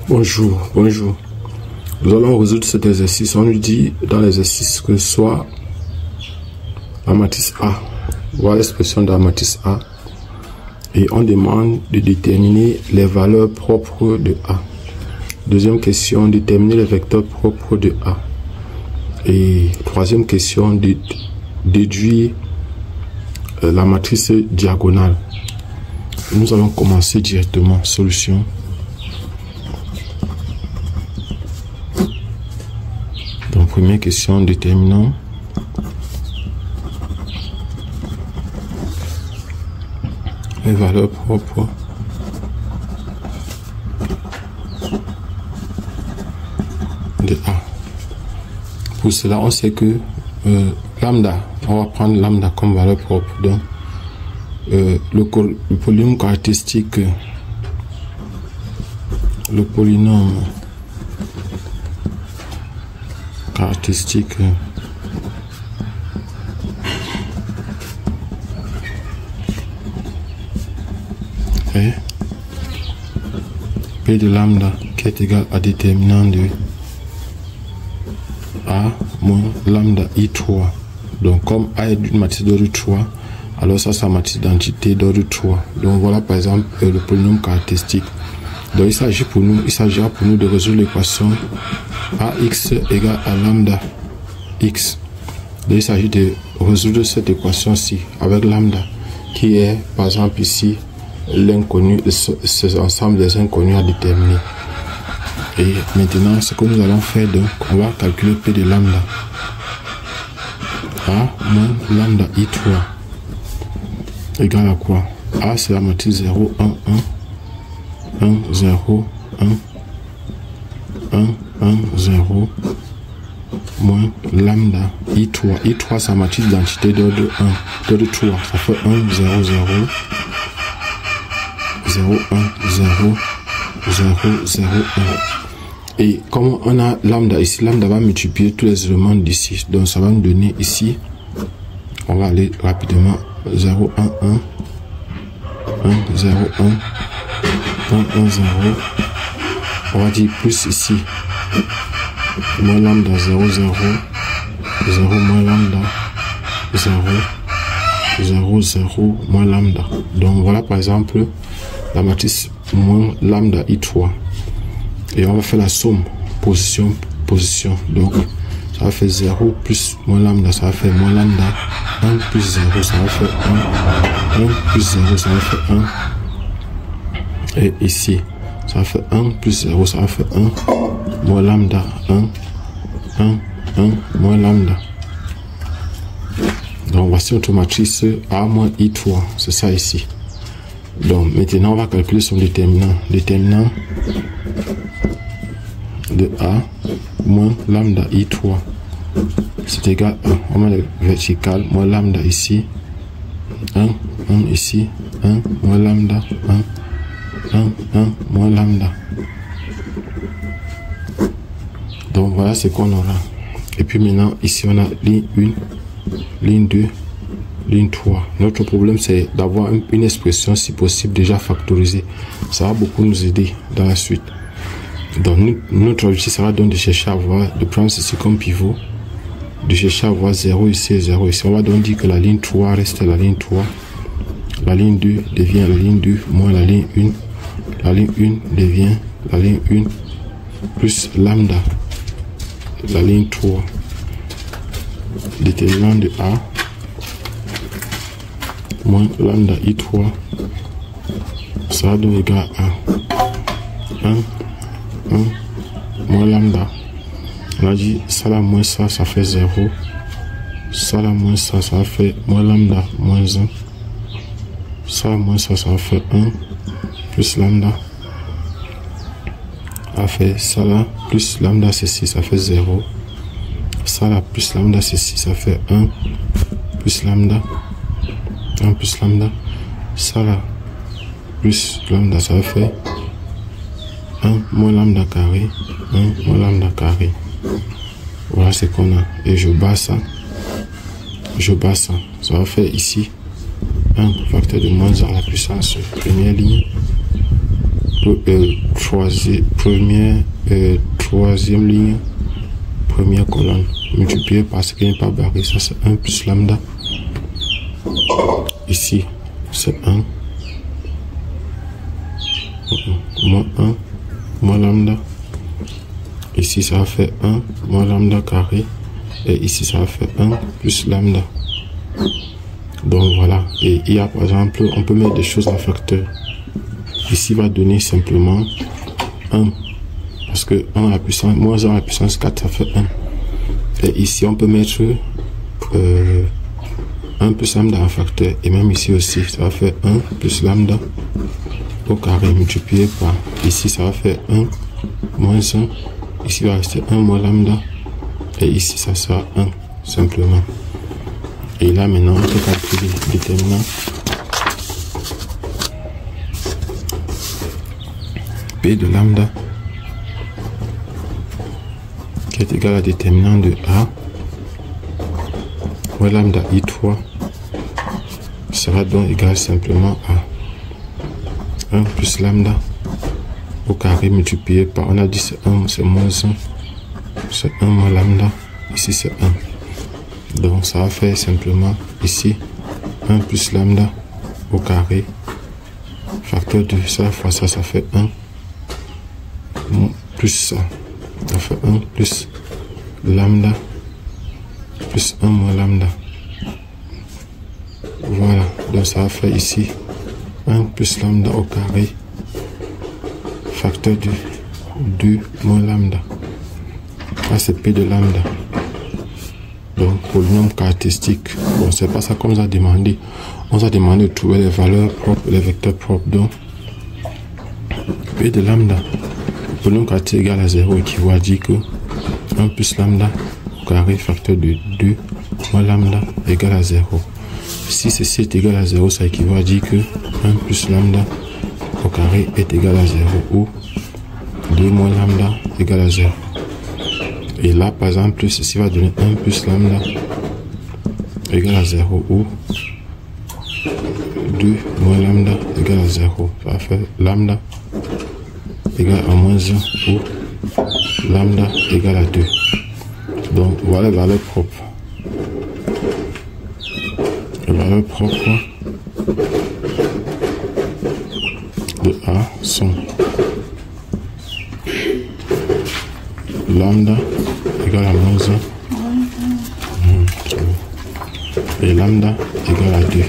Bonjour. Nous allons résoudre cet exercice. On nous dit dans l'exercice que soit la matrice A, voilà l'expression de la matrice A, et on demande de déterminer les valeurs propres de A. Deuxième question, déterminer les vecteurs propres de A. Et troisième question, déduire la matrice diagonale. Nous allons commencer directement. Solution. Donc, première question, déterminant les valeurs propres de A. Pour cela, on sait que lambda, on va prendre lambda comme valeur propre. Donc, le polynôme caractéristique, le polynôme caractéristique est P de lambda qui est égal à déterminant de A moins lambda I3. Donc comme A est une matrice d'ordre 3, alors ça c'est la matrice d'identité d'ordre 3. Donc voilà par exemple le polynôme caractéristique. Donc il s'agira pour nous de résoudre l'équation AX égale à lambda X. Donc il s'agit de résoudre cette équation-ci avec lambda qui est par exemple ici l'inconnu, c'est ensemble des inconnus à déterminer. Et maintenant ce que nous allons faire, donc on va calculer P de lambda. A moins lambda I3 égale à quoi? A c'est la matrice 0, 1, 1, 1, 0, 1, 1, 1, 0, moins lambda I3. I3 c'est la matrice d'identité d'ordre 1, d'ordre 3. Ça fait 1, 0, 0, 0, 1, 0, 0, 0, 1. Et comme on a lambda ici, lambda va multiplier tous les éléments d'ici. Donc ça va nous donner ici, on va aller rapidement, 0, 1, 1, 1, 0, 1, 1, 1, 0. On va dire plus ici, moins lambda 0, 0, 0, moins lambda 0, 0, 0, moins lambda. Donc voilà par exemple la matrice moins lambda I3. Et on va faire la somme, position, position. Donc ça va faire 0 plus moins lambda, ça va faire moins lambda. 1 plus 0, ça va faire 1. 1 plus 0, ça va faire 1. Et ici, ça va faire 1 plus 0, ça va faire 1. Moins lambda, 1. 1, 1, moins lambda. Donc voici notre matrice A moins I3. C'est ça ici. Donc maintenant on va calculer son déterminant. Déterminant de A moins lambda I3. C'est égal à 1. On met le vertical, moins lambda ici. 1, 1 ici. 1, moins lambda. 1, 1, 1, moins lambda. Donc voilà ce qu'on aura. Et puis maintenant, ici on a ligne 1, ligne 2, ligne 3. Notre problème c'est d'avoir une expression si possible déjà factorisée. Ça va beaucoup nous aider dans la suite. Donc notre objectif sera donc de chercher à voir, de prendre ceci comme pivot, de chercher à voir 0 ici et 0 ici. On va donc dire que la ligne 3 reste la ligne 3. La ligne 2 devient la ligne 2 moins la ligne 1. La ligne 1 devient la ligne 1 plus lambda. La ligne 3. Déterminant de A moins lambda I3. Ça va donc égal à 1, 1, moins lambda. On a dit ça là moins ça, ça fait 0. Ça là moins ça, ça fait moins lambda moins 1. Ça moins ça, ça fait 1 plus lambda. Ça fait ça là plus lambda ceci, ça fait 0. Ça là plus lambda ceci, ça fait 1 plus lambda. 1 plus lambda. Ça là plus lambda, ça fait 1 moins lambda carré. 1 moins lambda carré. Voilà ce qu'on a. Et je bats ça. Je bats ça. Ça va faire ici 1 facteur de moins 1 à la puissance première ligne troisième ligne, première colonne, multiplié par ce qui n'est pas barré, ça c'est 1 plus lambda. Ici, c'est 1. Moins 1, moins lambda. Ici, ça va faire 1, moins lambda carré. Et ici, ça va faire 1 plus lambda. Donc voilà. Et il y a par exemple, on peut mettre des choses en facteur. Ici, va donner simplement 1. Parce que 1 à la puissance, moins 1 à la puissance 4, ça fait 1. Et ici, on peut mettre 1 plus lambda en facteur. Et même ici aussi, ça va faire 1 plus lambda au carré multiplié par, ici ça va faire 1 moins 1, ici va rester 1 moins lambda, et ici ça sera 1 simplement. Et là maintenant on peut calculer le déterminant P de lambda qui est égal à déterminant de A moins lambda I3 sera donc égal simplement à 1 plus lambda au carré multiplié par, on a dit c'est 1, c'est moins 1, c'est 1 moins lambda, ici c'est 1. Donc ça va faire simplement ici 1 plus lambda au carré, facteur de ça fois ça, ça fait 1, plus ça fait 1 plus lambda, plus 1 moins lambda. Voilà, donc ça va faire ici 1 plus lambda au carré, facteur de 2 moins lambda. Là, c'est P de lambda. Donc, polynôme caractéristique, bon, c'est pas ça qu'on nous a demandé. On nous a demandé de trouver les valeurs propres et les vecteurs propres. Donc, P de lambda, polynôme caractéristique égal à 0 équivaut à dire que 1 plus lambda au carré, facteur de 2 moins lambda égale à 0. Si ceci est égal à 0, ça équivaut à dire que 1 plus lambda au carré est égal à 0 ou 2 moins lambda égale à 0. Et là, par exemple, ceci va donner 1 plus lambda égale à 0 ou 2 moins lambda égale à 0. Ça va faire lambda égale à moins 1 ou lambda égale à 2. Donc, voilà les valeurs propres. Les valeurs propres de A sont lambda égale à moins 1 et lambda égale à 2.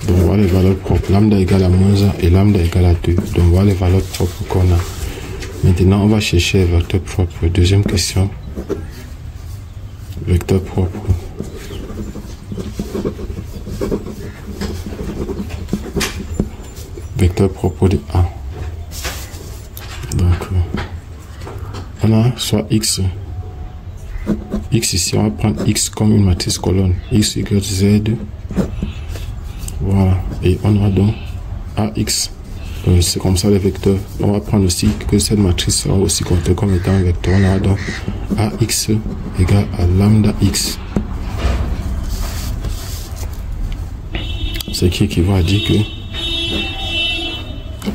Donc voilà les valeurs propres. Lambda égale à moins 1 et lambda égale à 2. Donc voilà les valeurs propres qu'on a. Maintenant on va chercher les vecteurs propres. Deuxième question. Vecteur propre. Vecteur propre de A. Donc on a soit X. X ici, on va prendre X comme une matrice colonne. X, Y, Z. Voilà. Et on a donc AX. C'est comme ça les vecteurs. On va prendre aussi que cette matrice sera aussi comptée comme étant un vecteur. On a donc AX égale à lambda X. Ce qui équivaut à dire que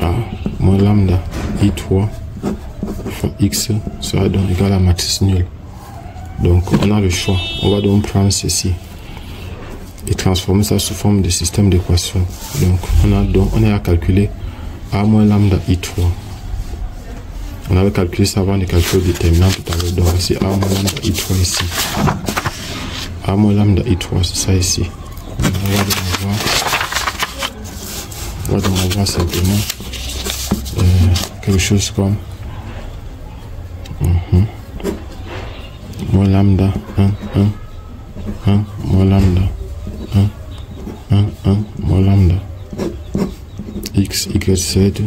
A moins lambda I3 fois X sera donc égal à la matrice nulle. Donc on a le choix. On va donc prendre ceci et transformer ça sous forme de système d'équation. Donc on a à calculer A moins lambda I3. On avait calculé ça avant de calculer le déterminant tout à l'heure. Donc ici A moins lambda I3 ici. A moins lambda I3, c'est ça ici. On va donc avoir simplement quelque chose comme moins lambda 1 moins lambda 1 moins lambda X, Y, Z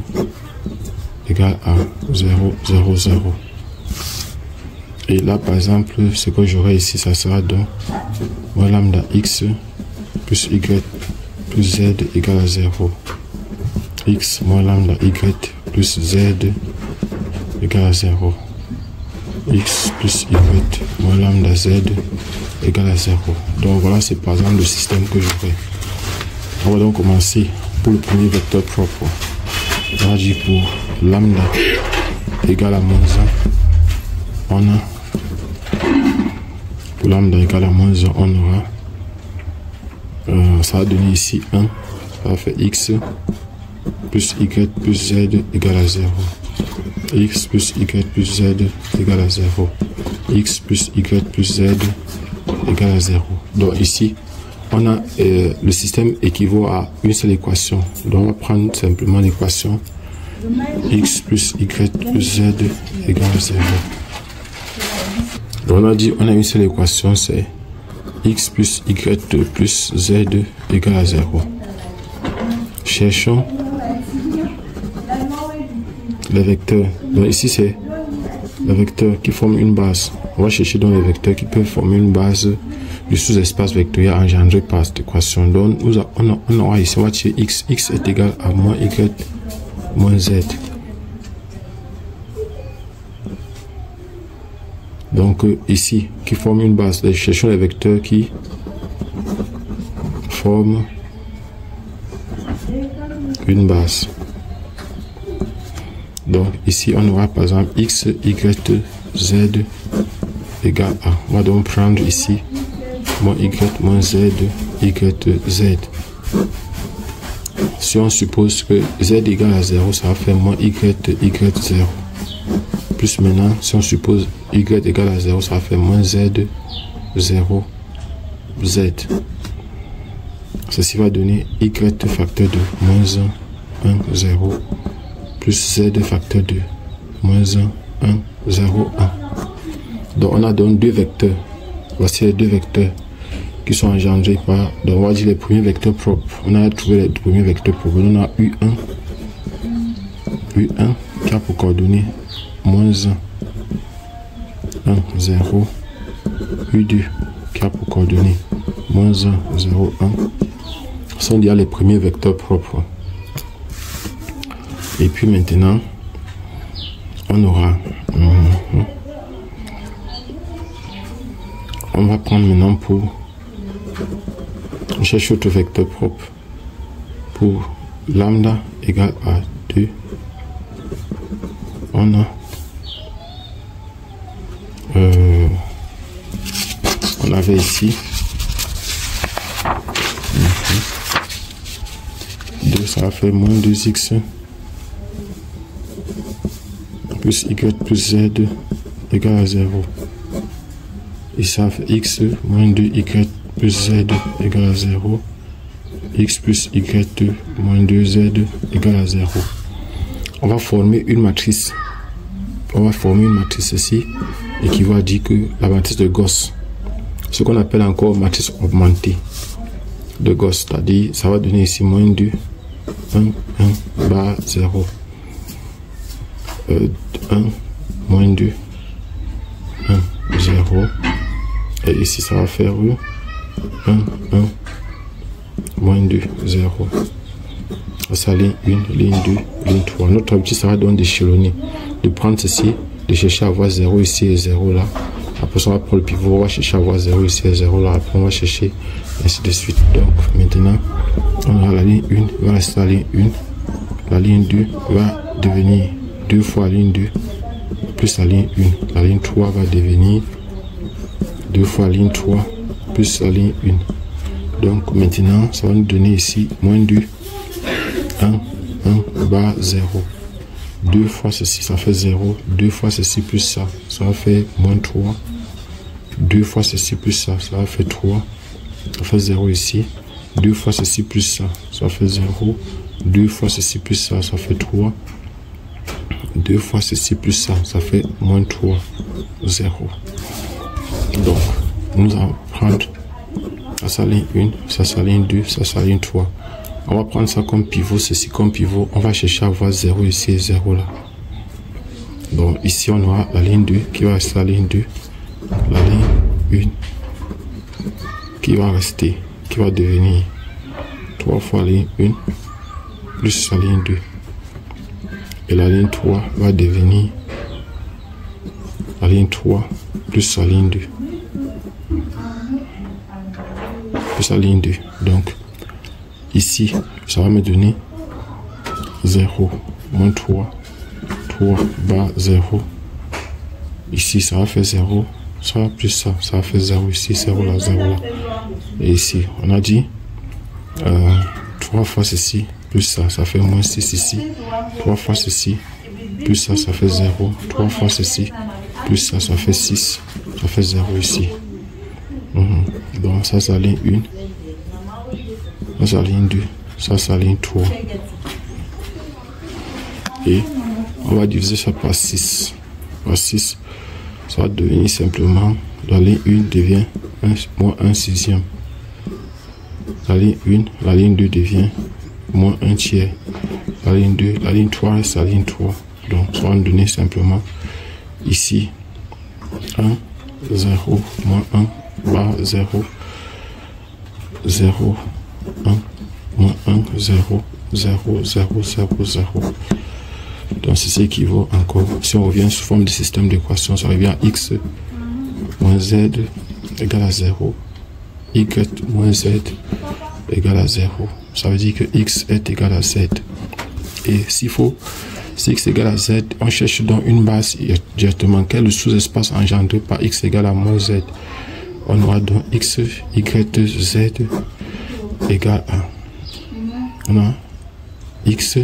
égale à 0, 0, 0. Et là, par exemple, ce que j'aurai ici, ça sera donc moins lambda X plus Y plus Z égale à 0. X moins lambda Y plus Z égale à 0. X plus Y moins lambda Z égale à 0. Donc voilà, c'est par exemple le système que j'aurai. On va donc commencer pour le premier vecteur propre. On va dire pour lambda égale à moins 1, on a, pour lambda égale à moins 1, on aura, ça va donner ici 1, ça va faire x plus y plus z égale à 0. X plus y plus z égale à 0. X plus y plus z égale à 0. Donc ici, on a le système équivaut à une seule équation. Donc on va prendre simplement l'équation x plus y plus z égale à 0. Donc on a dit on a une seule équation, c'est x plus y plus z égale à 0. Cherchons les vecteurs. Donc ici c'est les vecteurs qui forment une base. On va chercher donc les vecteurs qui peuvent former une base du sous-espace vectoriel engendré par cette équation. Donc on aura ici, on va tirer x est égal à moins y moins z. Donc ici, qui forme une base. Nous cherchons les vecteurs qui forment une base. Donc ici, on aura par exemple x, y, z égale à. On va donc prendre ici moins y moins z, y, z. Si on suppose que z égale à 0, ça va faire moins y, 0. Plus maintenant, si on suppose y égale à 0, ça va faire moins z, 0, z. Ceci va donner y facteur de moins 1, 1, 0, plus z facteur de moins 1, 1, 0, 1. Donc on a donc deux vecteurs. Voici les deux vecteurs qui sont engendrés par, donc on va dire les premiers vecteurs propres. On a trouvé les premiers vecteurs propres. On a U1 qui a pour coordonnées moins 1, 1, 0, U2 qui a pour coordonnées moins 1, 0, 1. Ce sont déjà les premiers vecteurs propres. Et puis maintenant, on aura, on va prendre maintenant pour chercher autre vecteur propre pour lambda égale à 2. On a on avait ici 2, ça va faire moins 2x plus y plus z égale à 0. Et ça fait x moins 2y plus z égale à 0. X plus y2 moins 2z égale à 0. On va former une matrice. On va former une matrice ici et qui va dire que la matrice de Gauss, ce qu'on appelle encore matrice augmentée de Gauss, c'est-à-dire ça va donner ici moins 2, 1, 1, barre 0, 1, moins 2, 1, 0, et ici ça va faire 1, 1, moins 2, 0. Ça ligne 1, ligne 2, ligne 3. Notre objectif sera donc d'échelonner, de prendre ceci, de chercher à avoir 0 ici et 0 là. Après, on va prendre le pivot, on va chercher à avoir 0 ici et 0 là. Après, on va chercher ainsi de suite. Donc, maintenant, on aura la ligne 1, va rester la ligne 1. La ligne 2 va devenir 2 fois la ligne 2, plus la ligne 1. La ligne 3 va devenir 2 fois la ligne 3, plus la ligne 1. Donc, maintenant, ça va nous donner ici moins 2. 1, 1, barre 0. 2 fois ceci, ça fait 0. 2 fois ceci plus ça, ça va faire moins 3. 2 fois ceci plus ça, ça va faire 3. Ça fait 0 ici. 2 fois ceci plus ça, ça fait 0. 2 fois ceci plus ça, ça fait 3. 2 fois ceci plus ça, ça fait moins 3, 0. Donc, nous allons prendre ça ligne 1, ça ligne 2, ça ligne 3. On va prendre ça comme pivot, ceci comme pivot. On va chercher à avoir 0 ici et 0 là. Donc ici on aura la ligne 2 qui va rester la ligne 2. La ligne 1 qui va rester, qui va devenir 3 fois la ligne 1 plus la ligne 2. Et la ligne 3 va devenir la ligne 3 plus la ligne 2. Plus la ligne 2. Donc ici, ça va me donner 0, moins 3. 3 bas 0. Ici, ça va faire 0. Ça plus ça va faire 0 ici, 0 là, 0 là. Et ici, on a dit 3 fois ceci, plus ça fait moins 6 ici. 3 fois ceci, plus ça fait 0. 3 fois ceci, plus ça fait 6. Ça fait 0 ici. Donc ça, c'est la ligne 1. Ça, c'est la ligne 2. Ça, c'est la ligne 3. Et on va diviser ça par 6. Par 6, ça va devenir simplement, la ligne 1 devient moins 1 sixième. La ligne 1, la ligne 2 devient moins 1 tiers. La ligne 2, la ligne 3 reste la ligne 3. Donc ça va nous donner simplement ici 1, 0, moins 1, bas 0, 0, 1, moins 1, 0, 0, 0, 0, 0. Donc c'est ce qui vaut encore. Si on revient sous forme de système d'équation, ça revient à x moins z égale à 0. Y moins z égale à 0. Ça veut dire que x est égal à z. Et s'il faut, si x égale à z, on cherche donc une base directement. Quel est le sous-espace engendré par x égale à moins z? On aura donc x, y, z égale à. On a x,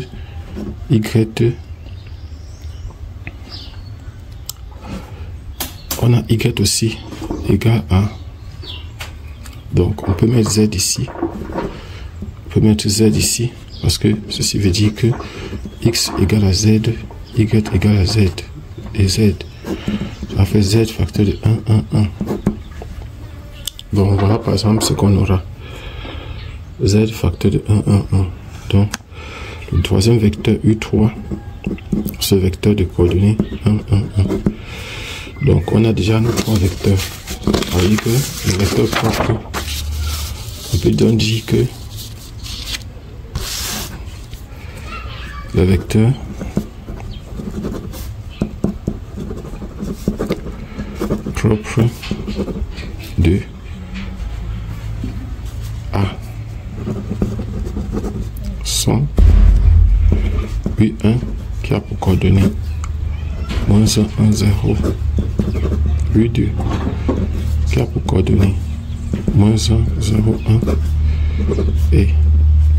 y, on a y aussi égale à. Donc on peut mettre z ici. On peut mettre z ici parce que ceci veut dire que x égale à z, y égale à z. Et z, ça fait z facteur de 1, 1, 1. Donc voilà par exemple ce qu'on aura. Z facteur de 1, 1, 1. Donc le troisième vecteur U3, ce vecteur de coordonnées 1, 1, 1. Donc on a déjà nos 3 vecteurs. Ça veut dire que le vecteur propre, on peut donc dire que le vecteur propre de A sont U1 qui a pour coordonnées moins 1, 1, 0, U2 qui a pour coordonnées moins 1, 0, 1 et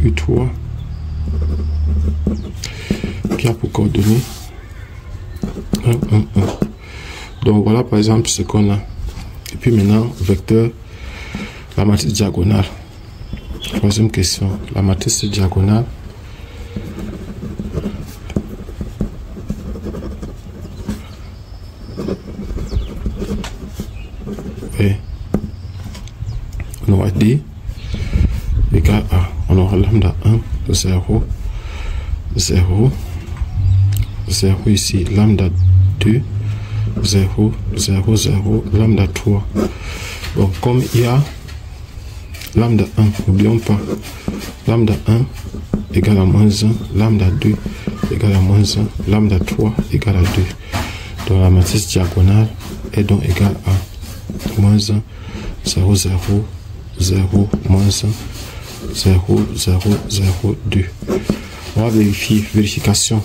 U3 qui a pour coordonnées 1, 1, 1. Donc voilà par exemple ce qu'on a. Et puis maintenant, vecteur, la matrice diagonale. Troisième question, la matrice diagonale. Et on aura D égale à, on aura lambda 1, 0, 0, 0 ici, lambda 2, 0, 0, 0, lambda 3. Donc comme il y a lambda 1, n'oublions pas, lambda 1 égale à moins 1, lambda 2 égale à moins 1, lambda 3 égale à 2. Donc la matrice diagonale est donc égale à moins 1, 0, 0, 0, moins 1, 0, 0, 0, 2. On va vérifier, vérification.